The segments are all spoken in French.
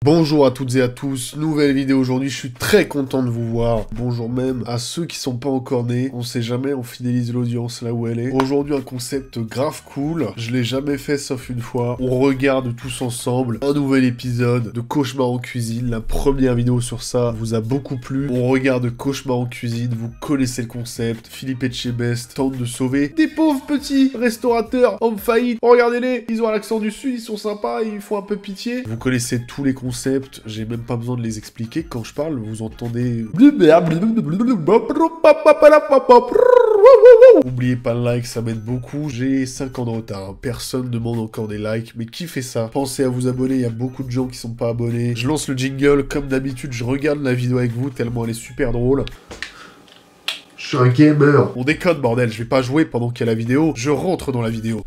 Bonjour à toutes et à tous, nouvelle vidéo aujourd'hui, je suis très content de vous voir. Bonjour même à ceux qui sont pas encore nés, on sait jamais, on fidélise l'audience là où elle est. Aujourd'hui un concept grave cool, je l'ai jamais fait sauf une fois. On regarde tous ensemble un nouvel épisode de Cauchemar en cuisine, la première vidéo sur ça vous a beaucoup plu. On regarde Cauchemar en cuisine, vous connaissez le concept, Philippe Etchebest tente de sauver des pauvres petits restaurateurs en faillite. Regardez-les, ils ont l'accent du sud, ils sont sympas, ils font un peu pitié. Vous connaissez tous les concepts, j'ai même pas besoin de les expliquer. Quand je parle, vous entendez... N'oubliez pas le like, ça m'aide beaucoup. J'ai 5 ans de retard, hein. Personne ne demande encore des likes, mais qui fait ça? Pensez à vous abonner, il y a beaucoup de gens qui sont pas abonnés. Je lance le jingle, comme d'habitude, je regarde la vidéo avec vous, tellement elle est super drôle. Je suis un gamer. On déconne, bordel, je vais pas jouer pendant qu'il y a la vidéo, je rentre dans la vidéo.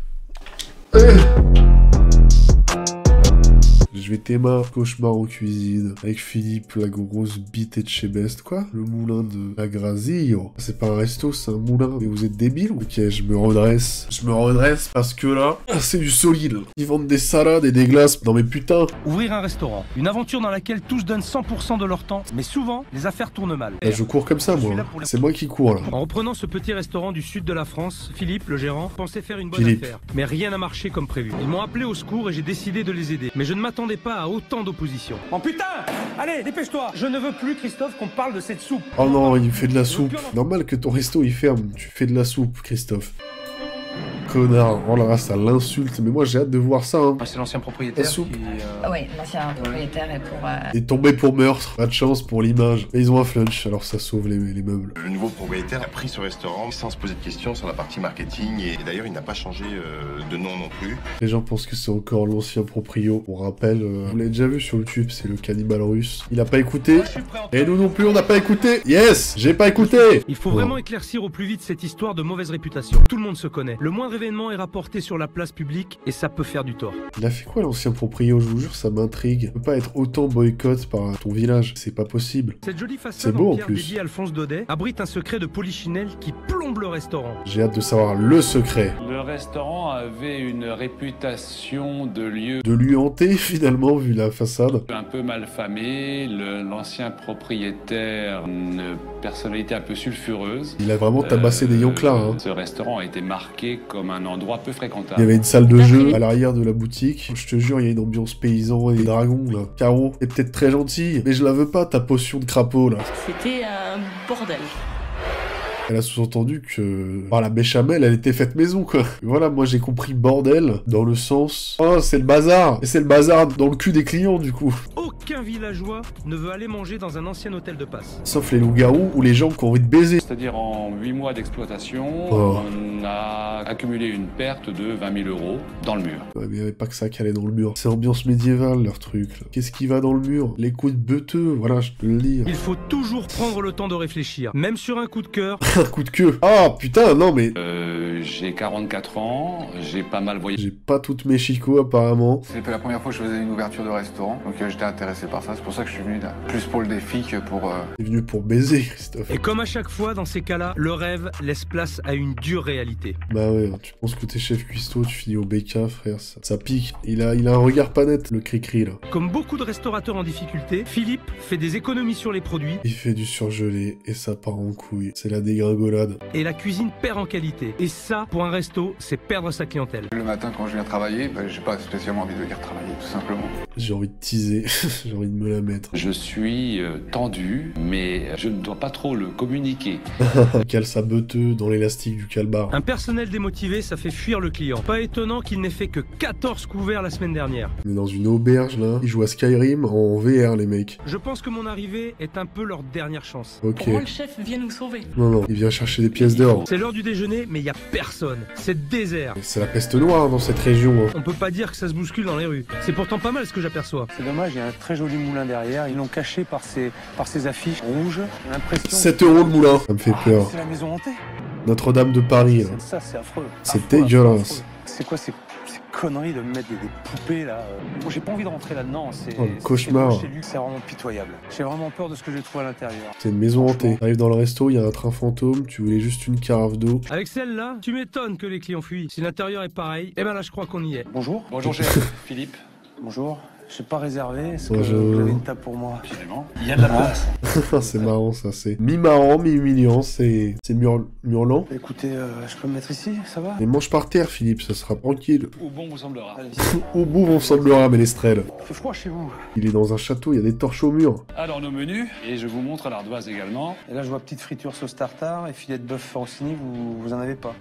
Je vais théma Cauchemar en cuisine avec Philippe, la grosse bite Etchebest. Quoi? Le moulin de la Grazillo. C'est pas un resto, c'est un moulin. Mais vous êtes débile? Ok, je me redresse. Je me redresse parce que là, c'est du solide. Ils vendent des salades et des glaces. Non mais putain. Ouvrir un restaurant. Une aventure dans laquelle tous donnent 100% de leur temps, mais souvent, les affaires tournent mal. Là, je cours comme ça, moi. C'est moi qui cours, là. En reprenant ce petit restaurant du sud de la France, Philippe, le gérant, pensait faire une bonne affaire. Mais rien n'a marché comme prévu. Ils m'ont appelé au secours et j'ai décidé de les aider. Mais je ne m'attendais pas à autant d'opposition. Oh putain! Allez, dépêche-toi! Je ne veux plus, Christophe, qu'on parle de cette soupe. Oh non, il fait de la soupe. Normal que ton resto il ferme. Tu fais de la soupe, Christophe. Connard, oh là, ça l'insulte, mais moi j'ai hâte de voir ça, hein. C'est l'ancien propriétaire qui... Oui, l'ancien propriétaire est pour... est tombé pour meurtre, pas de chance pour l'image. Mais ils ont un flunch, alors ça sauve les meubles. Le nouveau propriétaire a pris ce restaurant sans se poser de questions sur la partie marketing, et d'ailleurs il n'a pas changé de nom non plus. Les gens pensent que c'est encore l'ancien proprio. On rappelle, vous l'avez déjà vu sur YouTube, c'est le cannibale russe. Il a pas écouté, et nous non plus on n'a pas écouté. Yes, j'ai pas écouté. Il faut vraiment éclircir au plus vite cette histoire de mauvaise réputation. Tout le monde se connaît. Le moindre événement est rapporté sur la place publique et ça peut faire du tort. Il a fait quoi l'ancien proprio? Je vous jure, ça m'intrigue. Il peut pas être autant boycott par ton village, c'est pas possible. Cette jolie façade en pierre dédiée à Alphonse Daudet abrite un secret de polichinelle qui plombe le restaurant. J'ai hâte de savoir le secret. Le restaurant avait une réputation de lieu... De lieu hanté finalement, vu la façade. Un peu malfamé, l'ancien propriétaire, une personnalité un peu sulfureuse. Il a vraiment tabassé des yonclas, hein. Ce restaurant a été marqué comme un endroit peu fréquentable. Il y avait une salle de jeu à l'arrière de la boutique. Je te jure, il y a une ambiance paysan et des dragons, là. Caro, t'es peut-être très gentil, mais je la veux pas, ta potion de crapaud, là. C'était un bordel. Elle a sous-entendu que la béchamel, elle était faite maison, quoi. Et voilà, moi j'ai compris bordel dans le sens... Oh, c'est le bazar. Et c'est le bazar dans le cul des clients, du coup. Aucun villageois ne veut aller manger dans un ancien hôtel de passe. Sauf les loups-garous ou les gens qui ont envie de baiser. C'est-à-dire en 8 mois d'exploitation, on a accumulé une perte de 20 000 € dans le mur. Ouais, mais il n'y avait pas que ça qui allait dans le mur. C'est ambiance médiévale, leur truc, là. Qu'est-ce qui va dans le mur? Les coups de beuteux, voilà, je peux le dire. Il faut toujours prendre le temps de réfléchir, même sur un coup de cœur. Un coup de queue. Ah, putain, non, mais... J'ai 44 ans, j'ai pas mal voyagé. J'ai pas toutes mes chicots, apparemment. C'était la première fois que je faisais une ouverture de restaurant, donc j'étais intéressé par ça, c'est pour ça que je suis venu là. Plus pour le défi que pour... T'es venu pour baiser, Christophe. Et comme à chaque fois, dans ces cas-là, le rêve laisse place à une dure réalité. Bah ouais, tu penses que t'es chef cuistot, tu finis au BK, frère, ça pique. Il a un regard pas net, le cri-cri, là. Comme beaucoup de restaurateurs en difficulté, Philippe fait des économies sur les produits. Il fait du surgelé, et ça part en couille. C'est la dégringolade. Et la cuisine perd en qualité. Et ça, pour un resto, c'est perdre sa clientèle. Le matin, quand je viens travailler, j'ai pas spécialement envie de venir travailler, tout simplement. J'ai envie de teaser, j'ai envie de me la mettre. Je suis tendu, mais je ne dois pas trop le communiquer. Il cale sa beuteux dans l'élastique du calbar. Un personnel démotivé, ça fait fuir le client. Pas étonnant qu'il n'ait fait que 14 couverts la semaine dernière. On est dans une auberge, là. Ils jouent à Skyrim en VR, les mecs. Je pense que mon arrivée est un peu leur dernière chance. Ok. Au moins, le chef vient nous sauver. Non, il vient chercher des pièces d'or. C'est l'heure du déjeuner, mais il y a personne. C'est désert. C'est la peste noire dans cette région, hein. On peut pas dire que ça se bouscule dans les rues. C'est pourtant pas mal ce que j'aperçois. C'est dommage, il y a un très joli moulin derrière. Ils l'ont caché par ces affiches rouges. J'ai l'impression... 7 € le moulin. Ça me fait peur. C'est la maison hantée. Notre-Dame de Paris, là. Ça, c'est affreux. C'est dégueulasse. C'est quoi ces conneries de me mettre des poupées, là? Moi, j'ai pas envie de rentrer là-dedans. Oh, le cauchemar. C'est vraiment pitoyable. J'ai vraiment peur de ce que j'ai trouvé à l'intérieur. C'est une maison hantée. T'arrives dans le resto, il y a un train fantôme, tu voulais juste une carafe d'eau. Avec celle-là, tu m'étonnes que les clients fuient. Si l'intérieur est pareil, eh ben là, je crois qu'on y est. Bonjour. Bonjour chef, Philippe. Bonjour. J'ai pas réservé, est-ce que Bonjour. vous avez une table pour moi? Absolument. Il y a de la place. C'est marrant, ça, c'est mi-marrant, mi-humiliant, c'est murlant. Écoutez, je peux me mettre ici, ça va? Les manches par terre, Philippe, ça sera tranquille. Au bon vous semblera. Allez, Au bout, on semblera Ménestrel. il fait froid chez vous. Il est dans un château, il y a des torches au mur. Alors nos menus, et je vous montre l'ardoise également. Et là, je vois petite friture sauce tartare et filet de bœuf Rossini, vous en avez pas?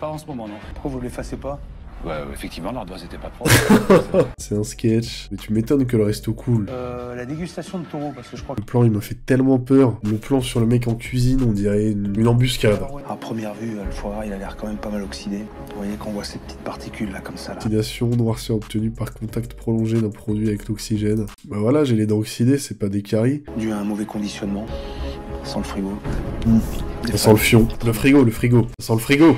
Pas en ce moment, non. Pourquoi vous l'effacez pas? Ouais, effectivement, l'ardoise était pas propre. C'est un sketch. Mais tu m'étonnes que le resto cool. La dégustation de taureau, parce que je crois que... Le plan, il m'a fait tellement peur. Le plan sur le mec en cuisine, on dirait une embuscade. À première vue, le foie gras, il a l'air quand même pas mal oxydé. Vous voyez qu'on voit ces petites particules là, comme ça, là. Oxydation, noirceur obtenue par contact prolongé d'un produit avec l'oxygène. Bah voilà, j'ai les dents oxydées, c'est pas des caries. Dû à un mauvais conditionnement. Sans le frigo. Ça sent le fion. Le frigo. Ça sent le frigo.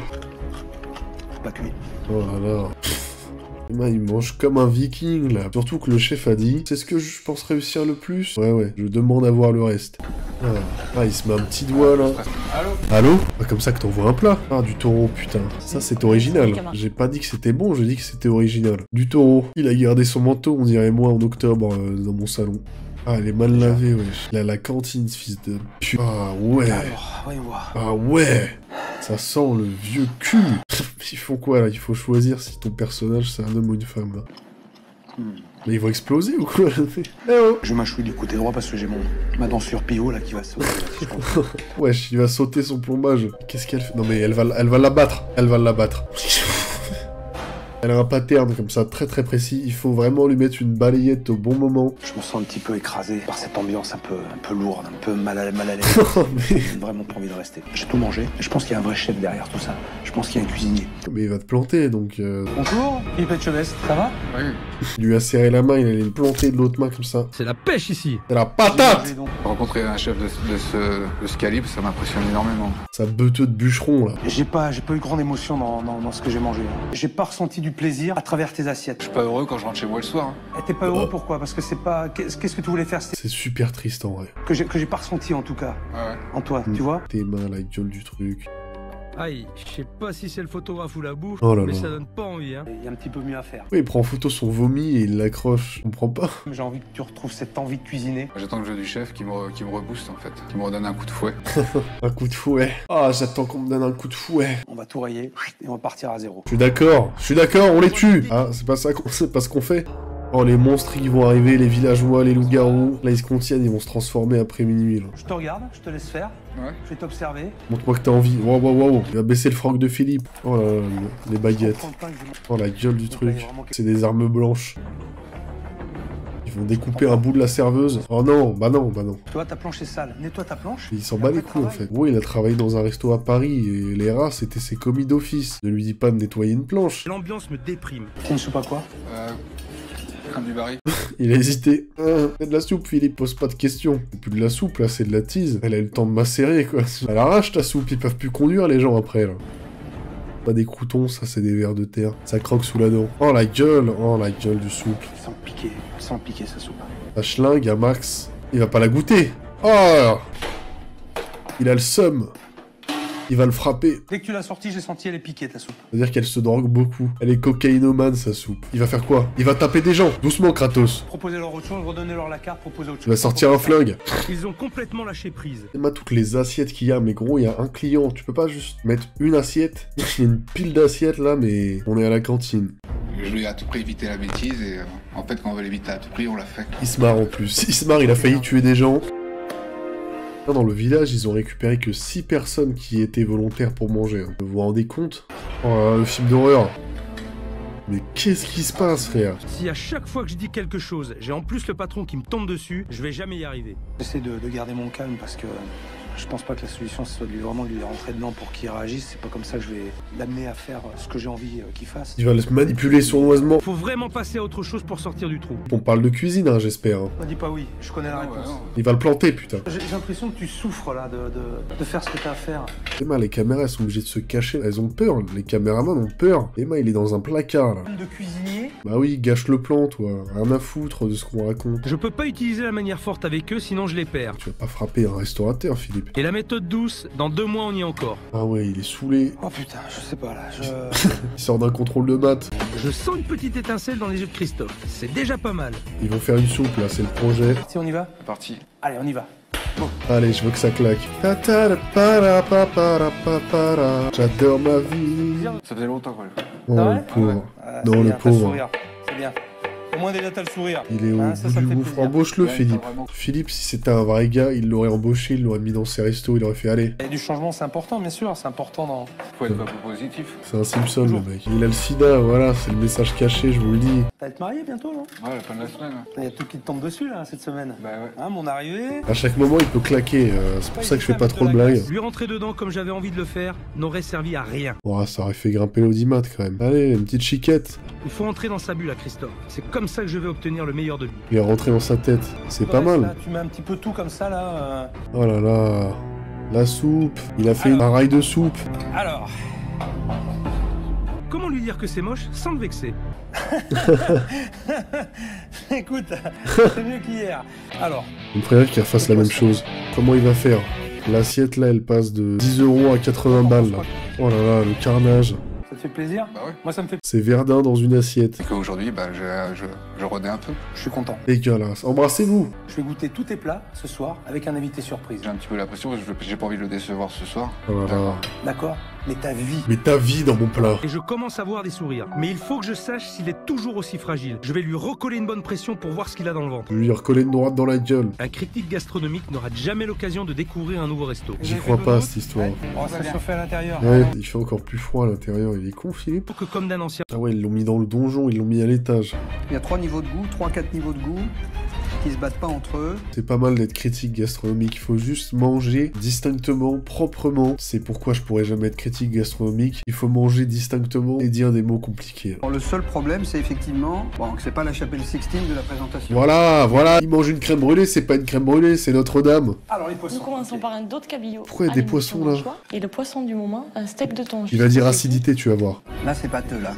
Pas cuit. Oh là là. Il mange comme un viking là. Surtout que le chef a dit, c'est ce que je pense réussir le plus. Ouais, je demande à voir le reste. Ah, il se met un petit doigt là. Allô? Pas comme ça que t'envoies un plat. Ah, du taureau, putain. Ça, c'est original. J'ai pas dit que c'était bon, j'ai dit que c'était original. Du taureau. Il a gardé son manteau, on dirait moi, en octobre, dans mon salon. Ah, elle est mal lavée, wesh. Il a la cantine, ce fils de pute. Ah ouais. Alors, voyons voir. Ah ouais. Ça sent le vieux cul. Ils font quoi là? Il faut choisir si ton personnage c'est un homme ou une femme là. Mais ils vont exploser ou quoi? Eh oh. Je mâchouille du côté droit parce que j'ai ma dent sur Pio là qui va sauter. Wesh, il va sauter son plombage. Qu'est-ce qu'elle fait? Non mais elle va l'abattre. Elle va l'abattre. Elle a un pattern comme ça très très précis. Il faut vraiment lui mettre une balayette au bon moment. Je me sens un petit peu écrasé par cette ambiance un peu lourde, un peu mal à l'aise. mais... J'ai vraiment pas envie de rester. J'ai tout mangé. Je pense qu'il y a un vrai chef derrière tout ça. Je pense qu'il y a un cuisinier. mais il va te planter donc... Bonjour, Philippe Etchebest, ça va? Oui. Il lui a serré la main, il allait le planter de l'autre main comme ça. C'est la pêche ici. C'est la patate! Rencontrer un chef de ce calibre, ça m'impressionne énormément. Ça beuteux de bûcheron là. J'ai pas eu grande émotion dans ce que j'ai mangé. J'ai pas ressenti du plaisir à travers tes assiettes. Je suis pas heureux quand je rentre chez moi le soir. Et t'es pas heureux pourquoi? Parce que c'est pas... Qu'est-ce que tu voulais faire? C'est super triste en vrai. Que j'ai pas ressenti en tout cas. Ouais. En toi, tu vois? Tes mains, la gueule du truc. Aïe, je sais pas si c'est le photographe ou la bouffe, Oh là mais là. ça donne pas envie, hein. Il y a un petit peu mieux à faire. Oui, il prend en photo son vomi et il l'accroche. Je comprends pas. J'ai envie que tu retrouves cette envie de cuisiner. J'attends le jeu du chef qui me rebooste en fait, qui me redonne un coup de fouet. Un coup de fouet. Ah, j'attends qu'on me donne un coup de fouet. On va tout rayer et on va partir à zéro. Je suis d'accord, on les tue. Ah, c'est pas ce qu'on fait. Oh, les monstres, ils vont arriver, les villageois, les loups-garous. Là, ils se contiennent, ils vont se transformer après minuit, là. Je te regarde, je te laisse faire. Ouais. Je vais t'observer. Montre-moi que t'as envie. Wow. Il va baisser le froc de Philippe. Oh là là, les baguettes. Prends le pain que je mange. Oh, la gueule du truc. C'est des armes blanches. Ils vont découper un bout de la serveuse. Oh non, bah non. Toi, ta planche est sale. Nettoie ta planche. Il s'en bat les couilles en fait. Oui, il a travaillé dans un resto à Paris et les rats c'était ses commis d'office. Ne lui dis pas de nettoyer une planche. L'ambiance me déprime. C'est une soupe à quoi? Crème du baril. Il a hésité. C'est de la soupe, Philippe, pose pas de questions. C'est plus de la soupe là, c'est de la tease. Elle a eu le temps de macérer quoi. Elle arrache ta soupe, ils peuvent plus conduire les gens après là. Pas des croutons, ça c'est des vers de terre. Ça croque sous la dent. Oh la gueule du souple. Sans piquer sa soupe. La schlingue à Max. Il va pas la goûter. Oh! Il a le seum. Il va le frapper. Dès que tu l'as sortie, j'ai senti elle est piquée ta soupe. C'est-à-dire qu'elle se drogue beaucoup. Elle est cocaïnomane, sa soupe. Il va faire quoi? Il va taper des gens. Doucement, Kratos. Proposer-leur autre chose, redonner-leur la carte, proposer autre chose. Il va sortir un flingue. Ils ont complètement lâché prise. C'est moi toutes les assiettes qu'il y a, mais gros, il y a un client. Tu peux pas juste mettre une assiette. Il y a une pile d'assiettes là, mais on est à la cantine. Je voulais à tout prix éviter la bêtise et en fait quand on veut l'éviter à tout prix, on l'a fait. Il se marre en plus. Il se marre, il a failli tuer des gens. Dans le village, ils ont récupéré que 6 personnes qui étaient volontaires pour manger. Vous vous rendez compte? Oh là là, le film d'horreur. Mais qu'est-ce qui se passe, frère? Si à chaque fois que je dis quelque chose, j'ai en plus le patron qui me tombe dessus, je vais jamais y arriver. J'essaie de garder mon calme parce que je pense pas que la solution soit de lui rentrer dedans pour qu'il réagisse. C'est pas comme ça que je vais l'amener à faire ce que j'ai envie qu'il fasse. Il va le manipuler sournoisement. Faut vraiment passer à autre chose pour sortir du trou. On parle de cuisine, hein, j'espère. Hein. Ne dis pas oui, je connais la réponse. Il va le planter, putain. J'ai l'impression que tu souffres là de faire ce que t'as à faire. Emma, les caméras elles sont obligées de se cacher. Elles ont peur, les caméramans ont peur. Emma, il est dans un placard là. De cuisinier. Bah oui, gâche le plan, toi. Rien à foutre de ce qu'on raconte. Je peux pas utiliser la manière forte avec eux, sinon je les perds. Tu vas pas frapper un restaurateur, Philippe. Philippe. Et la méthode douce, dans 2 mois on y est encore. Ah ouais, il est saoulé. Oh putain, je sais pas là, Il sort d'un contrôle de maths. Je sens une petite étincelle dans les yeux de Christophe. C'est déjà pas mal. Ils vont faire une soupe là, c'est le projet. Si on y va? C'est parti. Allez, on y va. Allez, je veux que ça claque. J'adore ma vie. Ça faisait longtemps qu'on le fait. Oh, Ah ouais le pauvre. C'est Non, le bien, t'as pauvre. sourire. C'est bien. Au moins déjà t'as le sourire. Il est au Ah, bout ça du me fait gouffre. plaisir. Embauche-le, Ouais, Philippe. pas vraiment. Philippe, si c'était un vrai gars, il l'aurait embauché, il l'aurait mis dans ses restos, il aurait fait allez. Et du changement, c'est important, bien sûr, c'est important dans... Faut être un peu positif. C'est un Simpson, le mec. Il a le sida, voilà, c'est le message caché, je vous le dis. T'as être marié bientôt, non? Ouais, la fin de la semaine. Il y a tout qui te tombe dessus, là, cette semaine. Bah ouais. Hein, mon arrivée... À chaque moment, il peut claquer. C'est pour ça que je fais pas trop de blagues. Lui rentrer dedans comme j'avais envie de le faire n'aurait servi à rien. Oh, ça aurait fait grimper l'audimat quand même. Allez, une petite chiquette. Il faut entrer dans sa bulle à Christophe. C'est comme ça que je vais obtenir le meilleur de lui. Il est rentré dans sa tête. C'est pas Là, mal. tu mets un petit peu tout comme ça, là. Oh là là. La soupe. Il a fait un rail de soupe. Alors... Comment lui dire que c'est moche sans le vexer? Écoute, c'est mieux qu'hier. Alors, On préfère qu'il refasse la même chose. Comment il va faire? L'assiette là, elle passe de 10 € à 80 balles là. Oh là là, le carnage. ça te fait plaisir? Bah ouais. Moi, ça me fait... C'est Verdun dans une assiette. Et qu'aujourd'hui, bah, je rodais un peu. Je suis content. Dégueulasse. Embrassez-vous. Je vais goûter tous tes plats ce soir avec un invité surprise. J'ai un petit peu la pression parce que j'ai pas envie de le décevoir ce soir. Oh là là. D'accord? Mais ta vie... Mais ta vie dans mon plat. Et je commence à voir des sourires. Mais il faut que je sache s'il est toujours aussi fragile. Je vais lui recoller une bonne pression pour voir ce qu'il a dans le ventre. Je vais lui recoller une droite dans la gueule. Un critique gastronomique n'aura jamais l'occasion de découvrir un nouveau resto. J'y crois pas à cette histoire. Oh, ça chauffait à l'intérieur. Ouais, il fait encore plus froid à l'intérieur. Il est con, Philippe. Pour que comme d'un ancien... Ah ouais, ils l'ont mis dans le donjon, ils l'ont mis à l'étage. Il y a 3 niveaux de goût, 3-4 niveaux de goût qui se battent pas entre eux. C'est pas mal d'être critique gastronomique, il faut juste manger distinctement, proprement. C'est pourquoi je pourrais jamais être critique gastronomique. Il faut manger distinctement et dire des mots compliqués. Alors, le seul problème, c'est effectivement que c'est pas la chapelle Sixtine de la présentation. Voilà, il mange une crème brûlée, c'est pas une crème brûlée, c'est Notre-Dame. Alors, les poissons. Nous commençons par un dos de cabillaud. Pourquoi il y a des poissons, là? Et le poisson du moment, un steak de thon. Il va dire acidité, tu vas voir. Là, c'est pâteux, là.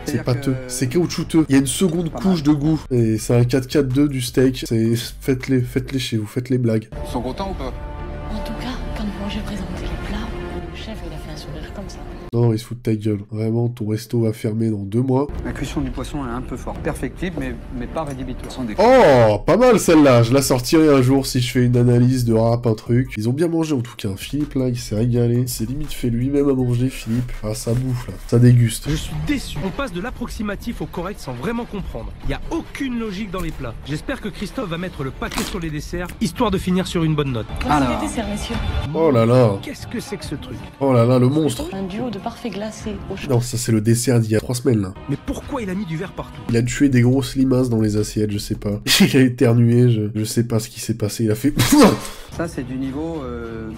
C'est C'est-à-dire pâteux, que- c'est caoutchouteux. Il y a une seconde Pas couche mal. de goût. Et c'est un 4-4-2 du steak. Faites-les chez vous, faites les blagues. Ils sont contents ou pas? En tout cas, quand moi j'ai présenté les plats, le chef il a fait un sourire comme ça. Non, il se fout de ta gueule. Vraiment, ton resto va fermer dans 2 mois. La cuisson du poisson est un peu forte. Perfectible, mais pas rédhibitoire. Oh, pas mal celle-là. Je la sortirai un jour si je fais une analyse de rap, un truc. Ils ont bien mangé en tout cas. Philippe là, il s'est régalé. Il s'est limite fait lui-même à manger, Philippe. Ah, ça bouffe là. Ça déguste. Je suis déçu. On passe de l'approximatif au correct sans vraiment comprendre. Il n'y a aucune logique dans les plats. J'espère que Christophe va mettre le paquet sur les desserts, histoire de finir sur une bonne note. Voici Alors. les desserts, messieurs. Oh là là. Qu'est-ce que c'est que ce truc? Oh là là, le monstre. Un duo de parfait glacé au chocolat. Non, ça c'est le dessert d'il y a 3 semaines là. Mais pourquoi il a mis du verre partout? Il a tué des grosses limaces dans les assiettes, je sais pas. Il a éternué, je sais pas ce qui s'est passé. Il a fait... Ça, c'est du niveau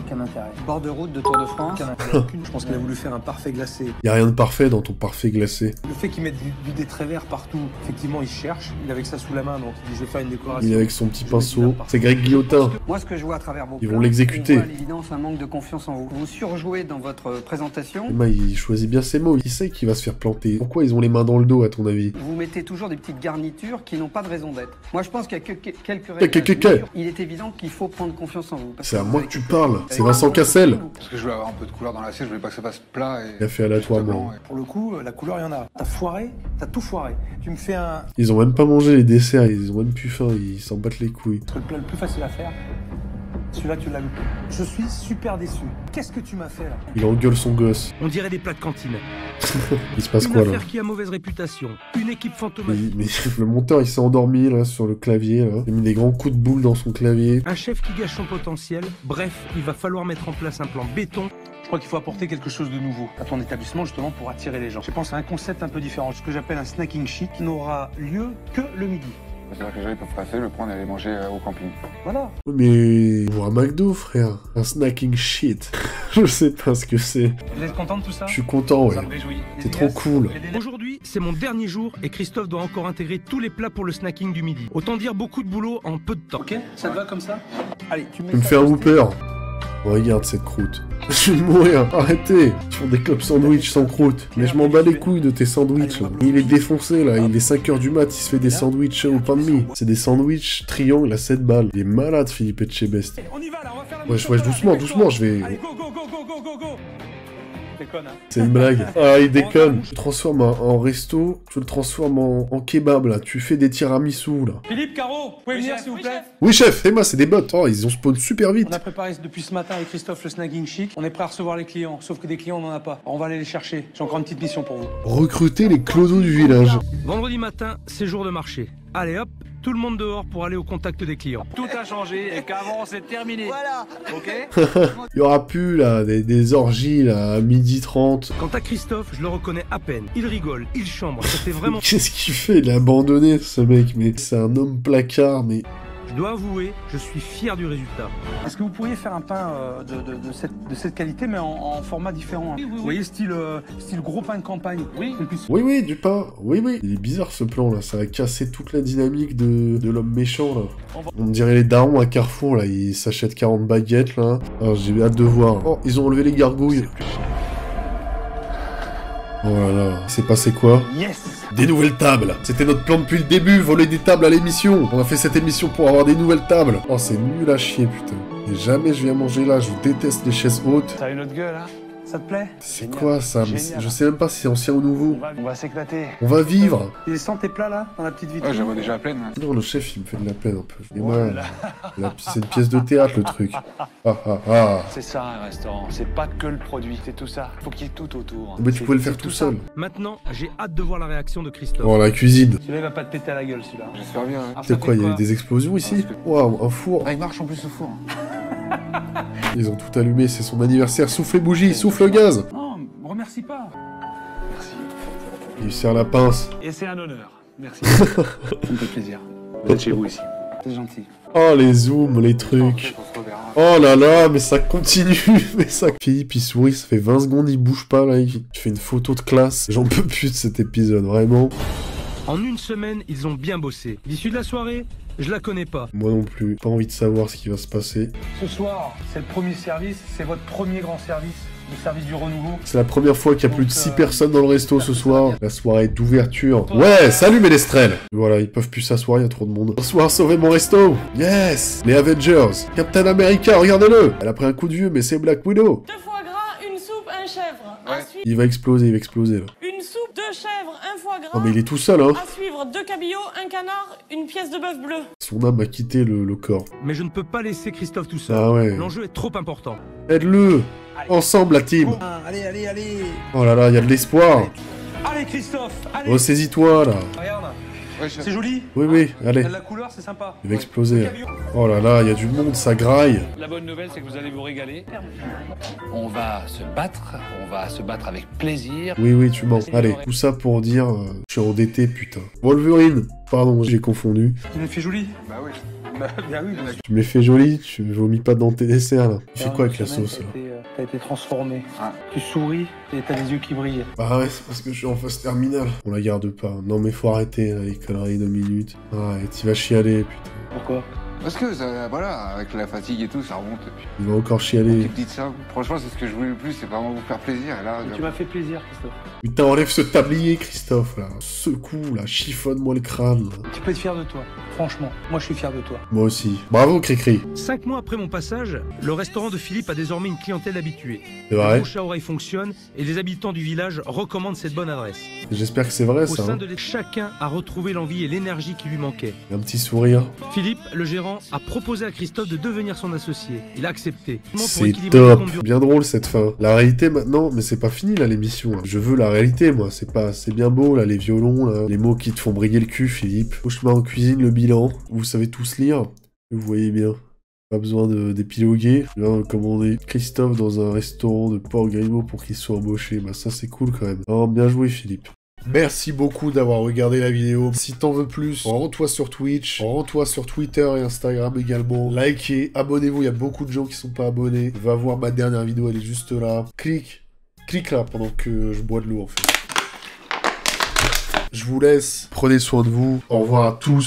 Aucun intérêt. bord de route de Tour de France. Aucun intérêt. Je pense qu'il a voulu faire un parfait glacé. Y a rien de parfait dans ton parfait glacé. Le fait qu'il mette du détrait vert partout, effectivement, il cherche. Il est avec ça sous la main, donc il dit je vais faire une décoration. Il est avec son petit pinceau. C'est Greg Guillotin. Moi, ce que je vois à travers vos Ils plats, vont l'exécuter. on voit à l'évidence un manque de confiance en vous. Vous surjouez dans votre présentation. Bah, il choisit bien ses mots. Il sait qu'il va se faire planter. Pourquoi ils ont les mains dans le dos, à ton avis? Vous mettez toujours des petites garnitures qui n'ont pas de raison d'être. Moi, je pense qu'il y a que quelques Que- règles. Il est évident qu'il faut prendre confiance en vous. Parce C'est à vous moi avez que tu quelque parles. chose. C'est Vincent Cassel. Parce que je voulais avoir un peu de couleur dans l'assiette, je voulais pas que ça fasse plat et... Il a fait aléatoirement. blanc, et- Pour le coup, la couleur, il y en a. T'as foiré, t'as tout foiré. Tu me fais un. Ils ont même pas mangé les desserts. Ils ont même plus faim. Ils s'en battent les couilles. Le plat le plus facile à faire. Celui-là, tu l'as loupé. Je suis super déçu. Qu'est-ce que tu m'as fait là? Il engueule son gosse. On dirait des plats de cantine. Il se passe Une quoi là? affaire qui a mauvaise réputation. Une équipe fantomatique. mais le monteur il s'est endormi là sur le clavier là. Il a mis des grands coups de boule dans son clavier. Un chef qui gâche son potentiel. Bref, il va falloir mettre en place un plan béton. Je crois qu'il faut apporter quelque chose de nouveau à ton établissement justement pour attirer les gens. Je pense à un concept un peu différent, ce que j'appelle un snacking chic qui n'aura lieu que le midi. C'est-à-dire que les gens ils peuvent passer, le prendre et aller manger au camping. Voilà. Mais... Ou un McDo frère. Un snacking shit. Je sais pas ce que c'est. Vous êtes content de tout ça? Je suis content ouais. Ça me réjouit. C'est trop cool. Aujourd'hui, c'est mon dernier jour et Christophe doit encore intégrer tous les plats pour le snacking du midi. Autant dire beaucoup de boulot en peu de temps. Ok, ça te va comme ça? Allez, tu mets Tu me ça fais un posté. whooper. Regarde cette croûte. Je vais mourir, arrêtez. Ils font des clubs sandwich sans croûte. Mais je m'en bats les couilles de tes sandwichs. Là. Il est défoncé là, il est 5h du mat, il se fait des sandwichs au pain de mie. C'est des sandwichs triangles à 7 balles. Il est malade Philippe Etchebest. On y va là, on va Wesh, doucement, doucement, je vais... Allez, go, go, go, go, go, go, go. Déconne, hein. C'est une blague. Ah, il déconne. Tu le transformes en resto, tu le transformes en kebab, là. Tu fais des tiramisu, là. Philippe, Caro, vous pouvez venir, s'il vous plaît? Oui, chef, c'est moi, c'est des bots. Oh, ils ont spawn super vite. On a préparé depuis ce matin avec Christophe le snagging chic. On est prêt à recevoir les clients, sauf que des clients, on n'en a pas. Alors, on va aller les chercher. J'ai encore une petite mission pour vous. Recruter les clodos du village. Vendredi matin, c'est jour de marché. Allez hop, tout le monde dehors pour aller au contact des clients. Tout a changé et qu'avant c'est terminé. Voilà. Ok. Il y aura plus, là, des orgies, là, à 12h30. Quant à Christophe, je le reconnais à peine. Il rigole, il chambre, ça fait vraiment... Qu'est-ce qu'il fait? Il est abandonné, ce mec, mais c'est un homme placard, mais... Je dois avouer, je suis fier du résultat. Est-ce que vous pourriez faire un pain de cette qualité, mais en format différent, hein? Vous voyez, style gros pain de campagne. Oui. Oui, du pain. Oui. Il est bizarre, ce plan-là. Ça a cassé toute la dynamique de l'homme méchant, là. On dirait les darons à Carrefour, là. Ils s'achètent 40 baguettes, là. Alors, j'ai hâte de voir. Oh, ils ont enlevé les gargouilles. Oh là là, il s'est passé quoi? Yes. Des nouvelles tables. C'était notre plan depuis le début, voler des tables à l'émission. On a fait cette émission pour avoir des nouvelles tables. Oh, c'est nul à chier, putain. Et jamais je viens manger là, je déteste les chaises hautes. Ça a une autre gueule, hein? Ça te plaît? C'est quoi ça? Mais je sais même pas si c'est ancien ou nouveau. On va s'éclater. On va vivre. Il sent tes plats là, dans la petite vitrine? Ouais, j'en vois déjà pleine. Non, le chef, il me fait de la peine un peu. Et moi, c'est une pièce de théâtre, le truc. C'est ça un restaurant, c'est pas que le produit, c'est tout ça. Faut qu'il y ait tout autour. Mais tu pouvais le faire tout seul. Maintenant, j'ai hâte de voir la réaction de Christophe. Oh, la cuisine. Celui-là, il va pas te péter à la gueule, celui-là. J'espère bien. Hein. C'est quoi, il y a eu des explosions ici? Waouh, un four. Ah, il marche en plus ce four. Ils ont tout allumé, c'est son anniversaire. Souffle les bougies, souffle le gaz. Non, remercie pas. Merci. Il serre la pince. Et c'est un honneur. Merci. Ça me fait plaisir. Vous êtes chez vous ici. C'est gentil. Oh, les zooms, les trucs. On se reverra. Oh là là, mais ça continue, mais ça... Philippe, il sourit, ça fait 20 secondes, il bouge pas, là, il fait une photo de classe. J'en peux plus de cet épisode, vraiment. En une semaine, ils ont bien bossé. L'issue de la soirée, je la connais pas. Moi non plus, pas envie de savoir ce qui va se passer. Ce soir, c'est le premier service, c'est votre premier grand service, le service du renouveau. C'est la première fois qu'il y a plus de 6 personnes dans le resto ce soir. La soirée d'ouverture. Ouais, salut Ménestrel. Voilà, ils peuvent plus s'asseoir, il y a trop de monde. Bonsoir, sauvez mon resto. Yes, les Avengers. Captain America, regardez-le. Elle a pris un coup de vieux, mais c'est Black Widow. 2 foie gras, une soupe, un chèvre. Ouais. À suivre, Il va exploser là. une soupe, 2 chèvres, un foie gras. Oh mais il est tout seul, hein. À suivre, 2 cabillots, un canard, une pièce de bœuf bleu. Son âme a quitté le corps. Mais je ne peux pas laisser Christophe tout seul. Ah ouais. L'enjeu est trop important. Aide-le. Ensemble, la team. Allez. Oh là là, il y a de l'espoir. Allez, Christophe, allez. Ressaisis-toi, là. Regarde, Ouais, chef. c'est joli. Oui, allez. Il y a de la couleur, c'est sympa. Il va exploser. Oh là là, il y a du monde, ça graille. La bonne nouvelle, c'est que vous allez vous régaler. On va se battre avec plaisir. Oui, tu mens. Allez, tout ça pour dire... je suis endetté, putain. Wolverine. Pardon, j'ai confondu. Tu me fais joli. Bah oui. Bah oui. Tu me l'as fait joli, tu vomis pas dans tes desserts, là. Tu fais quoi avec la sauce, là? T'as été transformé. Ah. Tu souris et t'as les yeux qui brillent. Bah ouais, c'est parce que je suis en phase terminale. On la garde pas. Non mais faut arrêter, là, les conneries de minutes. Ah, et tu vas chialer, putain. Pourquoi? Parce que, ça, voilà, avec la fatigue et tout, ça remonte. Et puis, Il va encore chialer. tu te dis ça. Franchement, c'est ce que je voulais le plus, c'est vraiment vous faire plaisir. Et là, Tu m'as fait plaisir, Christophe. Putain, enlève ce tablier, Christophe, là. Secoue, là. Chiffonne-moi le crâne, là. Tu peux être fier de toi. Franchement, moi je suis fier de toi. Moi aussi. Bravo, Cricri. 5 mois après mon passage, le restaurant de Philippe a désormais une clientèle habituée. C'est Le vrai. bouche à oreille fonctionne et les habitants du village recommandent cette bonne adresse. J'espère que c'est vrai, Au ça. sein Hein. de chacun a retrouvé l'envie et l'énergie qui lui manquait. Un petit sourire. Philippe, le gérant, a proposé à Christophe de devenir son associé. Il a accepté. Pour C'est équilibrer les top. comptes du- Bien drôle, cette fin. La réalité, maintenant, mais c'est pas fini, là, l'émission. Hein. Je veux la réalité, moi. C'est bien beau, là, les violons, là. Les mots qui te font briller le cul, Philippe. Cauchemar en cuisine, le bilan. Vous savez tous lire. Vous voyez bien. Pas besoin d'épiloguer. Je viens de commander Christophe dans un restaurant de Port-Grimaud pour qu'il soit embauché. Bah ça c'est cool quand même. Oh, bien joué Philippe. Merci beaucoup d'avoir regardé la vidéo. Si t'en veux plus, rends-toi sur Twitch, rends-toi sur Twitter et Instagram également. Likez, abonnez-vous, il y a beaucoup de gens qui sont pas abonnés. Va voir ma dernière vidéo, elle est juste là. Clique là pendant que je bois de l'eau en fait. Je vous laisse, prenez soin de vous. Au revoir à tous.